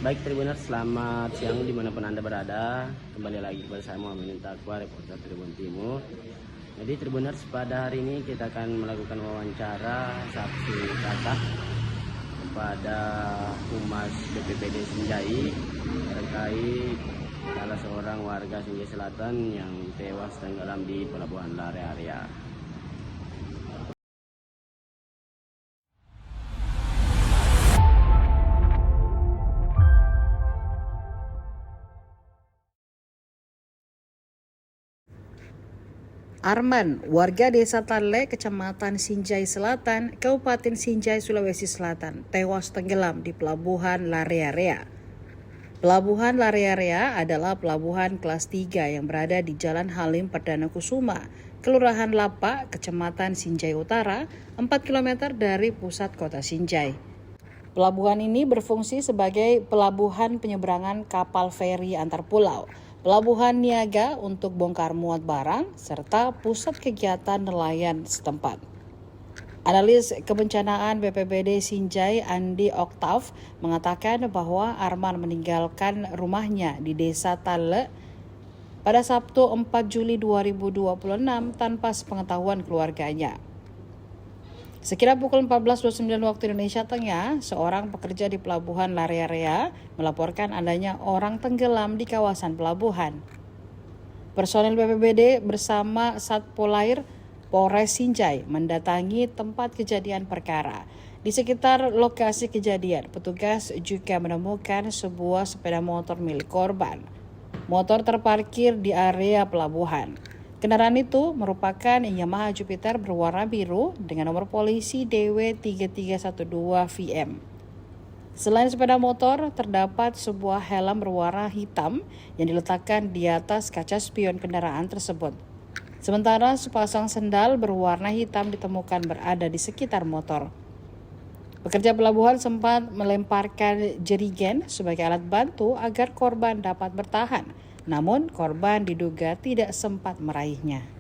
Baik Tribuners, selamat siang dimanapun Anda berada. Kembali lagi kepada saya Muhammad Takwa, reporter Tribun Timur. Jadi Tribuners, pada hari ini kita akan melakukan wawancara saksi kata kepada Humas BPBD Sinjai terkait salah seorang warga Sinjai Selatan yang tewas tenggelam di Pelabuhan Lare Area. Arman, warga Desa Talle, Kecamatan Sinjai Selatan, Kabupaten Sinjai, Sulawesi Selatan, tewas tenggelam di Pelabuhan Lare Area. Pelabuhan Lare Area adalah pelabuhan kelas 3 yang berada di Jalan Halim Perdana Kusuma, Kelurahan Lapa, Kecamatan Sinjai Utara, 4 km dari pusat kota Sinjai. Pelabuhan ini berfungsi sebagai pelabuhan penyeberangan kapal feri antar pulau, pelabuhan niaga untuk bongkar muat barang, serta pusat kegiatan nelayan setempat. Analis kebencanaan BPBD Sinjai Andi Oktav mengatakan bahwa Arman meninggalkan rumahnya di Desa Talle pada Sabtu 4 Juli 2026 tanpa sepengetahuan keluarganya. Sekira pukul 14.29 waktu Indonesia Tengah, seorang pekerja di Pelabuhan Lare Area melaporkan adanya orang tenggelam di kawasan pelabuhan. Personel BPBD bersama Satpolair Polres Sinjai mendatangi tempat kejadian perkara. Di sekitar lokasi kejadian, petugas juga menemukan sebuah sepeda motor milik korban. Motor terparkir di area pelabuhan. Kendaraan itu merupakan Yamaha Jupiter berwarna biru dengan nomor polisi DW3312VM. Selain sepeda motor, terdapat sebuah helm berwarna hitam yang diletakkan di atas kaca spion kendaraan tersebut. Sementara sepasang sendal berwarna hitam ditemukan berada di sekitar motor. Pekerja pelabuhan sempat melemparkan jerigen sebagai alat bantu agar korban dapat bertahan. Namun korban diduga tidak sempat meraihnya.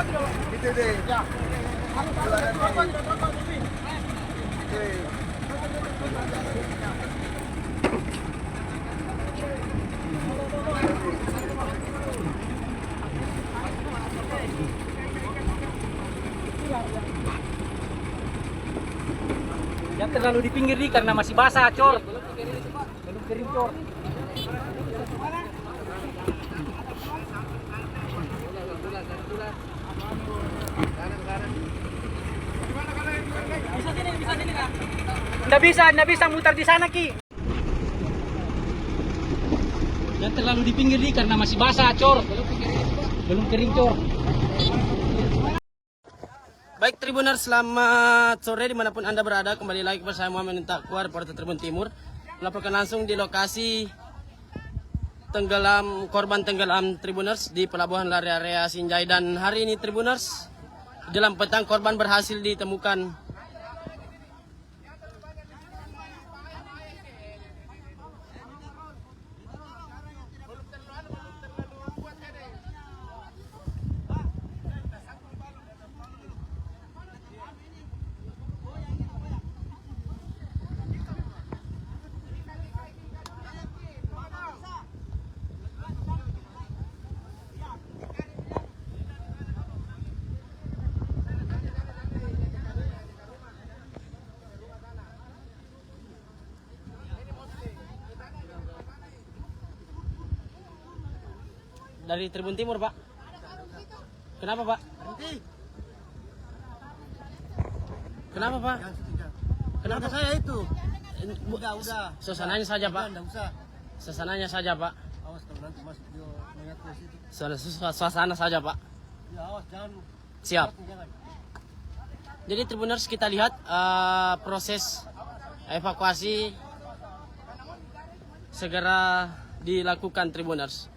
Itu deh. Jangan terlalu di pinggir nih karena masih basah, cor. Belum kering, cor. Nggak bisa mutar di sana, Ki. Jangan terlalu di pinggir nih karena masih basah, cor. Belum kering, cor. Baik Tribuners, selamat sore dimanapun Anda berada. Kembali lagi bersama Muhammad Takwa, reporter Tribun Timur, melaporkan langsung di lokasi korban tenggelam Tribuners di Pelabuhan Lari Area Sinjai. Dan hari ini Tribuners, jelang petang korban berhasil ditemukan. Dari Tribun Timur, Pak. Kenapa, Pak? Kenapa, Pak? Kenapa saya itu? Udah. Suasananya saja, Pak. Enggak usah. Suasananya saja, Pak. Awas kalau nanti masuk dia mengatur situ. Suasana saja, Pak. Ya awas jangan. Siap. Jangan. Jadi Tribuners, kita lihat proses evakuasi segera dilakukan Tribuners.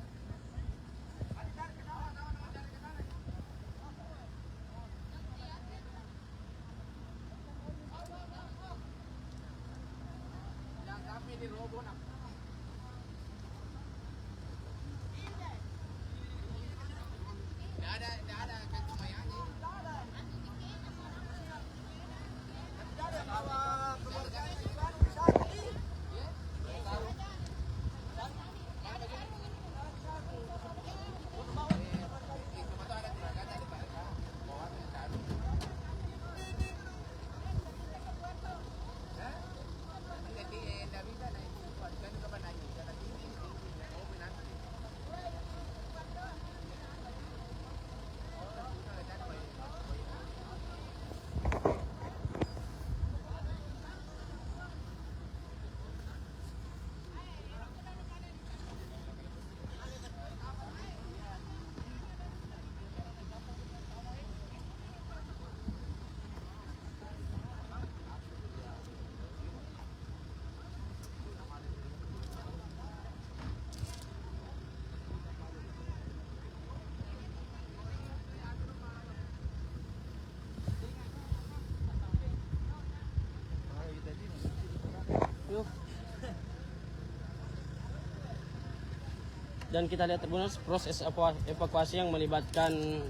Dan kita lihat Tribuners, proses evakuasi yang melibatkan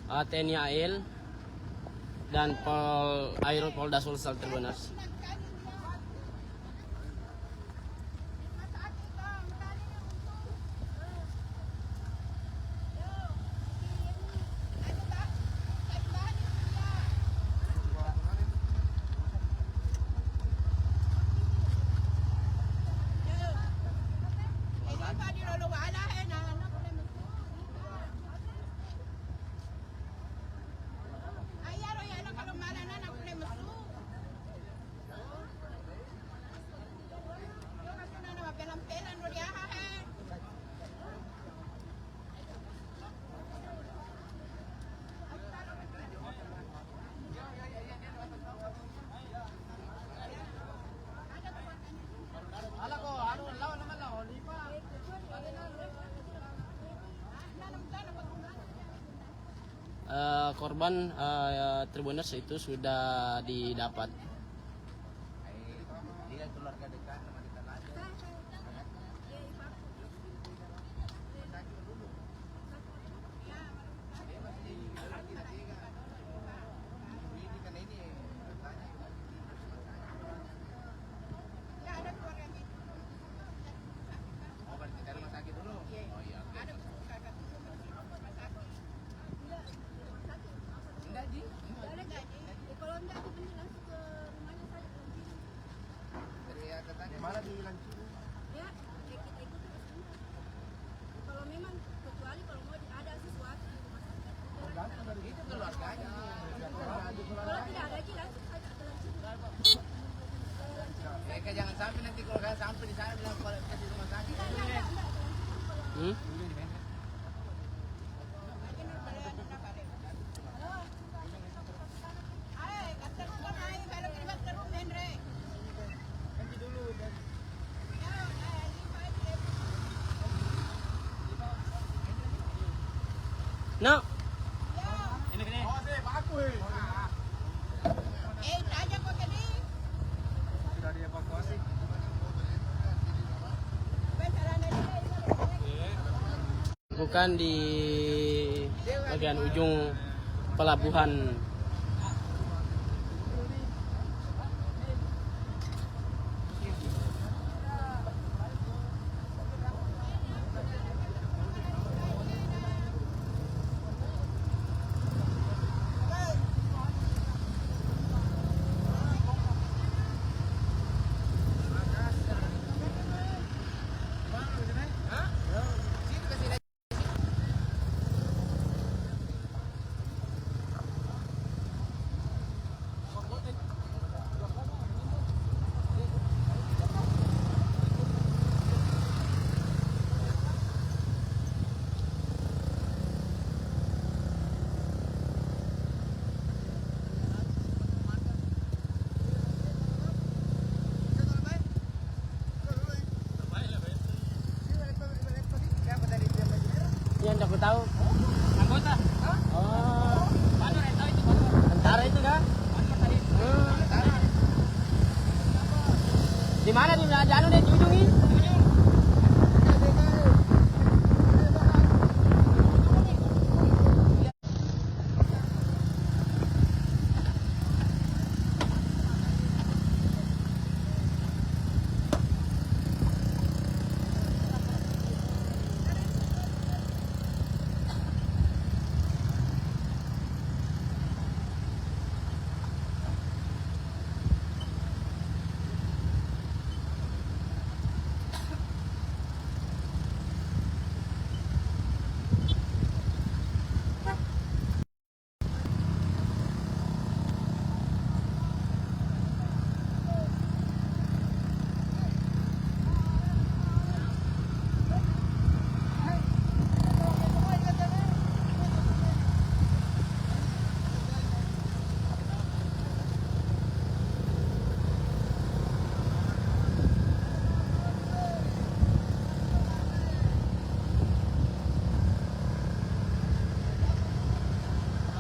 TNI AL dan Polda Sulsel Tribuners. Korban Tribuners itu sudah didapat. Hmm? No. Sudah dievakuasi. Bukan di bagian ujung pelabuhan. Yang aku tahu. Anggota. Oh, Bandor itu Bandor. tentara itu kan? Bandor tadi. Di mana di anu deh di ujung ini?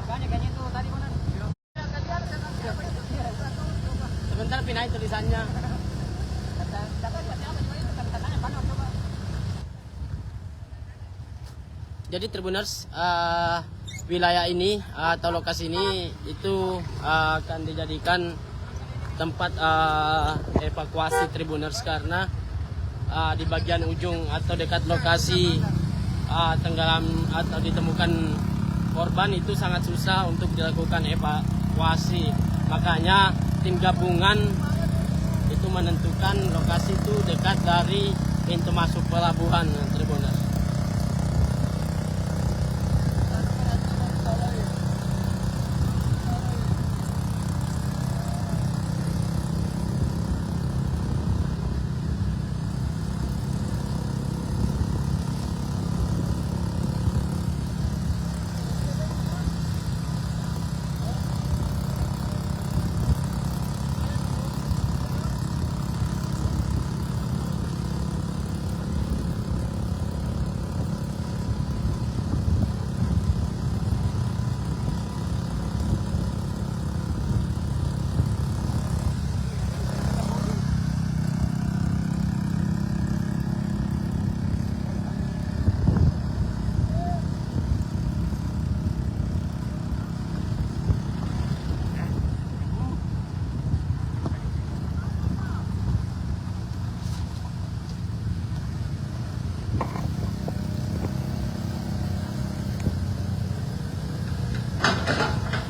Makanya kayaknya itu tadi mana? Sebentar pindahin tulisannya. Jadi Tribuners, wilayah ini atau lokasi ini itu akan dijadikan tempat evakuasi Tribuners karena di bagian ujung atau dekat lokasi tenggelam atau ditemukan korban itu sangat susah untuk dilakukan evakuasi. Makanya tim gabungan itu menentukan lokasi itu dekat dari pintu masuk pelabuhan Tribuners.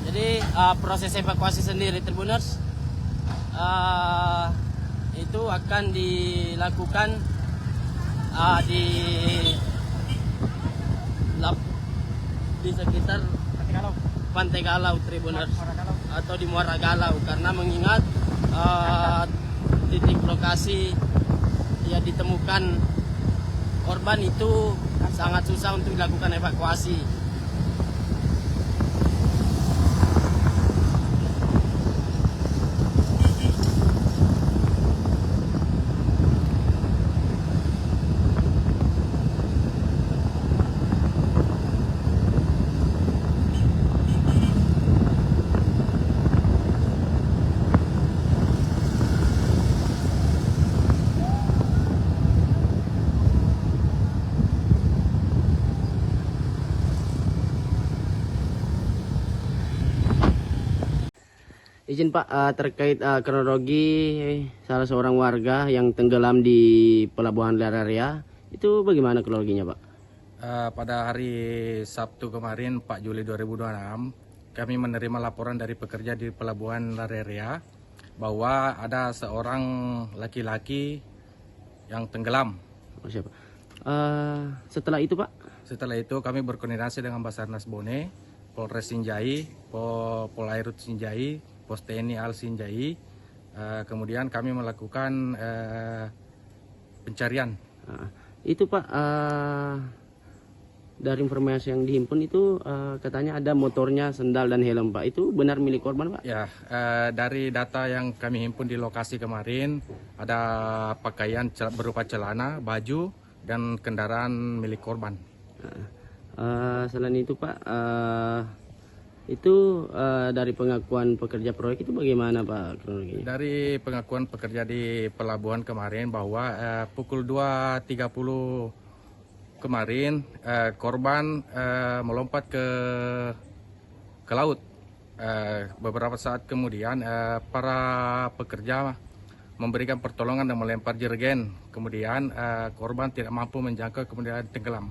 Jadi proses evakuasi sendiri Tribuners itu akan dilakukan di sekitar Pantai Galau Tribuners atau di Muara Galau karena mengingat titik lokasi ya ditemukan korban itu sangat susah untuk dilakukan evakuasi. Izin Pak, terkait kronologi salah seorang warga yang tenggelam di Pelabuhan Larea, itu bagaimana kronologinya Pak? Pada hari Sabtu kemarin 4 Juli 2026 kami menerima laporan dari pekerja di Pelabuhan Larea bahwa ada seorang laki-laki yang tenggelam. Oh, siapa? Setelah itu Pak? Setelah itu kami berkoordinasi dengan Basarnas Bone, Polres Sinjai, Polairut Sinjai, Pos TNI Al Sinjai. Kemudian kami melakukan pencarian. Itu Pak, dari informasi yang dihimpun itu katanya ada motornya, sendal dan helm Pak. Itu benar milik korban Pak? Ya, dari data yang kami himpun di lokasi kemarin ada pakaian berupa celana, baju, dan kendaraan milik korban. Selain itu Pak, itu dari pengakuan pekerja proyek itu bagaimana Pak kronologinya? Dari pengakuan pekerja di pelabuhan kemarin bahwa pukul 2.30 kemarin korban melompat ke laut. Beberapa saat kemudian para pekerja memberikan pertolongan dan melempar jerigen. Kemudian korban tidak mampu menjangkau, kemudian tenggelam.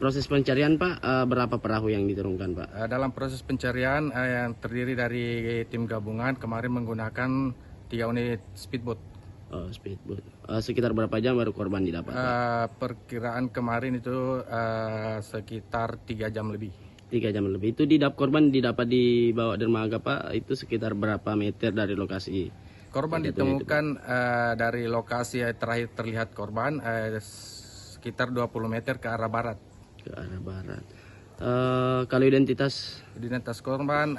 Proses pencarian Pak, berapa perahu yang diturunkan Pak? Dalam proses pencarian yang terdiri dari tim gabungan kemarin menggunakan 3 unit speedboat. Speedboat. Sekitar berapa jam baru korban didapat Pak? Perkiraan kemarin itu sekitar 3 jam lebih. 3 jam lebih. Itu korban didapat di bawah dermaga Pak, itu sekitar berapa meter dari lokasi? Korban ditemukan dari lokasi terakhir terlihat korban sekitar 20 meter ke arah barat. Ke arah barat. Kalau identitas korban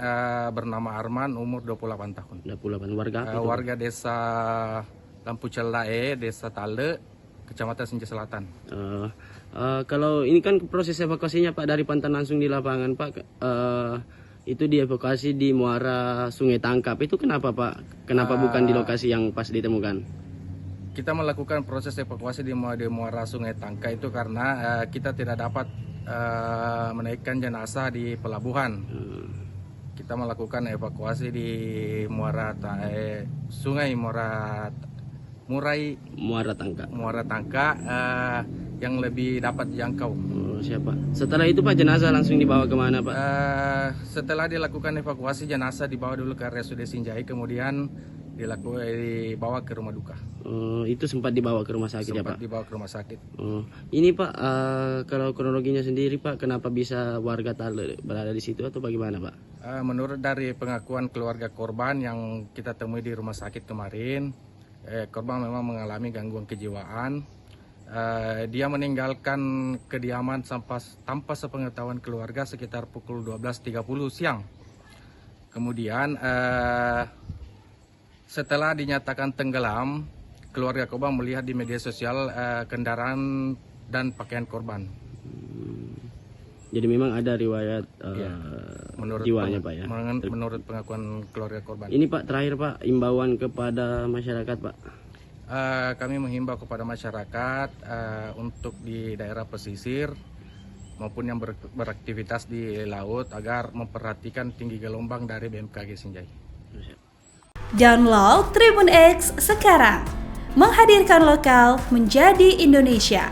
bernama Arman, umur 28 tahun. 28 warga apa itu? Warga desa Lampu Celae, desa Tale, Kecamatan Sinjai Selatan. Kalau ini kan proses evakuasinya Pak dari pantauan langsung di lapangan Pak, itu dievakuasi di muara Sungai Tangkap. Itu kenapa Pak? Kenapa bukan di lokasi yang pas ditemukan? Kita melakukan proses evakuasi di muara Sungai Tangka itu karena kita tidak dapat menaikkan jenazah di pelabuhan. Kita melakukan evakuasi di sungai Muara Tangka yang lebih dapat dijangkau. Siapa? Setelah itu Pak, jenazah langsung dibawa kemana Pak? Setelah dilakukan evakuasi, jenazah dibawa dulu ke RSUD Sinjai, kemudian dibawa ke rumah duka. Itu sempat dibawa ke rumah sakit ya Pak? Sempat dibawa ke rumah sakit. Ini Pak, kalau kronologinya sendiri Pak, kenapa bisa warga Tale berada di situ atau bagaimana Pak? Menurut dari pengakuan keluarga korban yang kita temui di rumah sakit kemarin, korban memang mengalami gangguan kejiwaan. Dia meninggalkan kediaman tanpa sepengetahuan keluarga sekitar pukul 12.30 siang. Kemudian setelah dinyatakan tenggelam, keluarga korban melihat di media sosial kendaraan dan pakaian korban. Jadi memang ada riwayat jiwanya Pak ya? Menurut pengakuan keluarga korban. Ini Pak, terakhir Pak, imbauan kepada masyarakat Pak. Kami menghimbau kepada masyarakat untuk di daerah pesisir maupun yang beraktivitas di laut agar memperhatikan tinggi gelombang dari BMKG Sinjai. Download Tribun X sekarang, menghadirkan lokal menjadi Indonesia.